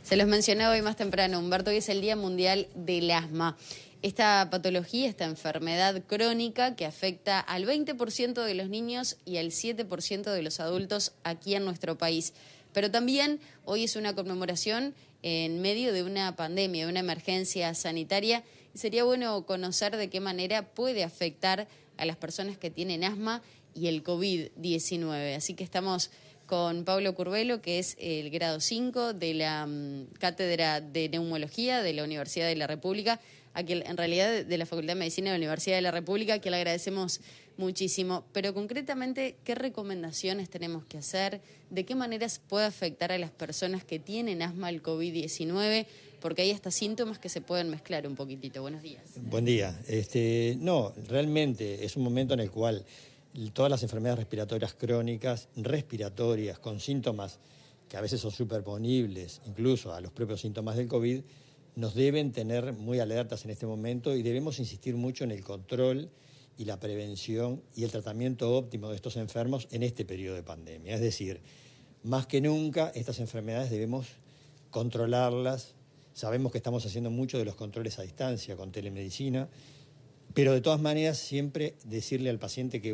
Se los mencioné hoy más temprano, Humberto, hoy es el Día Mundial del Asma. Esta patología, esta enfermedad crónica que afecta al 20% de los niños y al 7% de los adultos aquí en nuestro país. Pero también hoy es una conmemoración en medio de una pandemia, de una emergencia sanitaria. Y sería bueno conocer de qué manera puede afectar a las personas que tienen asma y el COVID-19. Así que estamos con Pablo Curbelo, que es el grado 5 de la Cátedra de Neumología de la Universidad de la República, a quien, en realidad de la Facultad de Medicina de la Universidad de la República, que le agradecemos muchísimo. Pero concretamente, ¿qué recomendaciones tenemos que hacer? ¿De qué maneras puede afectar a las personas que tienen asma el COVID-19? Porque hay hasta síntomas que se pueden mezclar un poquitito. Buenos días. Buen día. No, realmente es un momento en el cual todas las enfermedades respiratorias crónicas, respiratorias, con síntomas que a veces son superponibles, incluso a los propios síntomas del COVID, nos deben tener muy alertas en este momento y debemos insistir mucho en el control y la prevención y el tratamiento óptimo de estos enfermos en este periodo de pandemia. Es decir, más que nunca estas enfermedades debemos controlarlas. Sabemos que estamos haciendo mucho de los controles a distancia con telemedicina, pero de todas maneras siempre decirle al paciente que,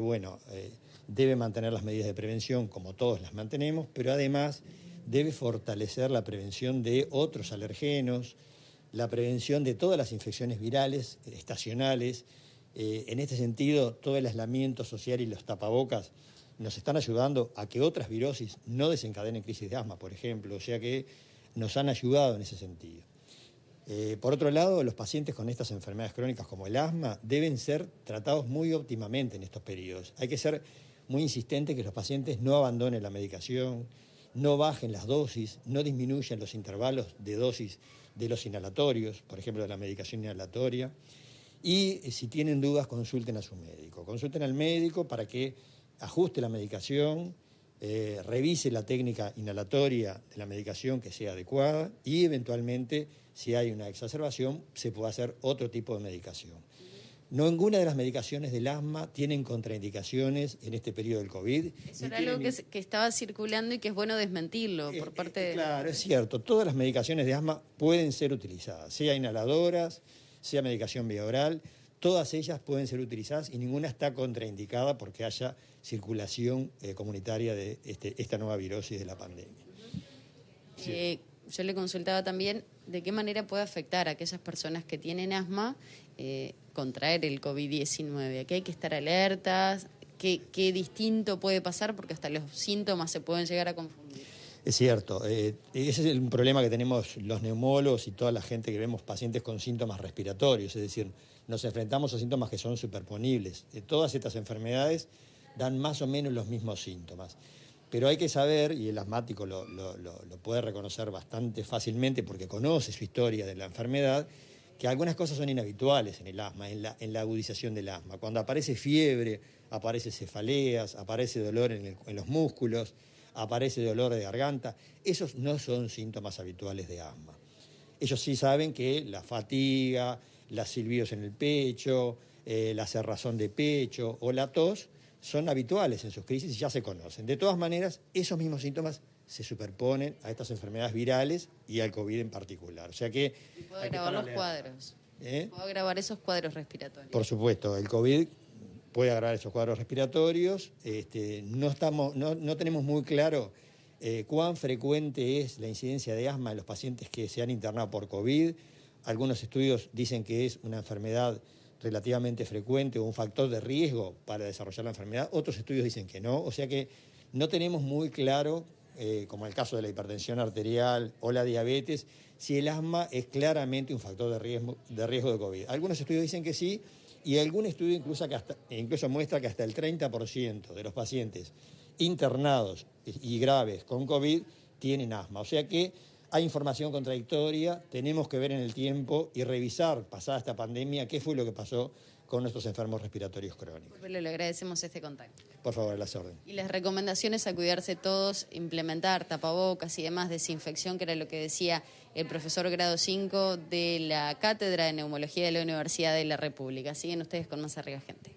debe mantener las medidas de prevención como todos las mantenemos, pero además debe fortalecer la prevención de otros alergenos, la prevención de todas las infecciones virales, estacionales. En este sentido, todo el aislamiento social y los tapabocas nos están ayudando a que otras virosis no desencadenen crisis de asma, por ejemplo, o sea que nos han ayudado en ese sentido. Por otro lado, los pacientes con estas enfermedades crónicas como el asma deben ser tratados muy óptimamente en estos periodos. Hay que ser muy insistente que los pacientes no abandonen la medicación, no bajen las dosis, no disminuyan los intervalos de dosis de los inhalatorios, por ejemplo, de la medicación inhalatoria. Y si tienen dudas, consulten a su médico. Consulten al médico para que ajuste la medicación, revise la técnica inhalatoria de la medicación que sea adecuada y eventualmente, si hay una exacerbación, se puede hacer otro tipo de medicación. Ninguna de las medicaciones del asma tienen contraindicaciones en este periodo del COVID. Eso era algo que estaba circulando y que es bueno desmentirlo por parte de... Claro, es cierto. Todas las medicaciones de asma pueden ser utilizadas, sea inhaladoras, sea medicación vía oral. Todas ellas pueden ser utilizadas y ninguna está contraindicada porque haya circulación comunitaria de esta nueva virosis de la pandemia. Sí. Yo le consultaba también de qué manera puede afectar a aquellas personas que tienen asma contraer el COVID-19. ¿Qué hay que estar alertas? ¿Qué distinto puede pasar? Porque hasta los síntomas se pueden llegar a confundir. Es cierto, ese es un problema que tenemos los neumólogos y toda la gente que vemos pacientes con síntomas respiratorios, es decir, nos enfrentamos a síntomas que son superponibles. Todas estas enfermedades dan más o menos los mismos síntomas. Pero hay que saber, y el asmático lo puede reconocer bastante fácilmente porque conoce su historia de la enfermedad, que algunas cosas son inhabituales en el asma, en la agudización del asma. Cuando aparece fiebre, aparece cefaleas, aparece dolor en los músculos, aparece dolor de garganta. Esos no son síntomas habituales de asma. Ellos sí saben que la fatiga, los silbidos en el pecho, la cerrazón de pecho o la tos son habituales en sus crisis y ya se conocen. De todas maneras, esos mismos síntomas se superponen a estas enfermedades virales y al COVID en particular. O sea que... ¿Y puedo grabar los cuadros? ¿Puedo grabar esos cuadros respiratorios? Por supuesto, el COVID puede agravar esos cuadros respiratorios. No tenemos muy claro cuán frecuente es la incidencia de asma en los pacientes que se han internado por COVID. Algunos estudios dicen que es una enfermedad relativamente frecuente o un factor de riesgo para desarrollar la enfermedad. Otros estudios dicen que no, o sea que no tenemos muy claro, como el caso de la hipertensión arterial o la diabetes, si el asma es claramente un factor de riesgo de COVID. Algunos estudios dicen que sí, y algún estudio incluso muestra que hasta el 30% de los pacientes internados y graves con COVID tienen asma. O sea que hay información contradictoria, tenemos que ver en el tiempo y revisar, pasada esta pandemia, qué fue lo que pasó con nuestros enfermos respiratorios crónicos. Le agradecemos este contacto. Por favor, a las órdenes. Y las recomendaciones a cuidarse todos, implementar tapabocas y demás, desinfección, que era lo que decía el profesor grado 5 de la Cátedra de Neumología de la Universidad de la República. Siguen ustedes con Más Arriba Gente.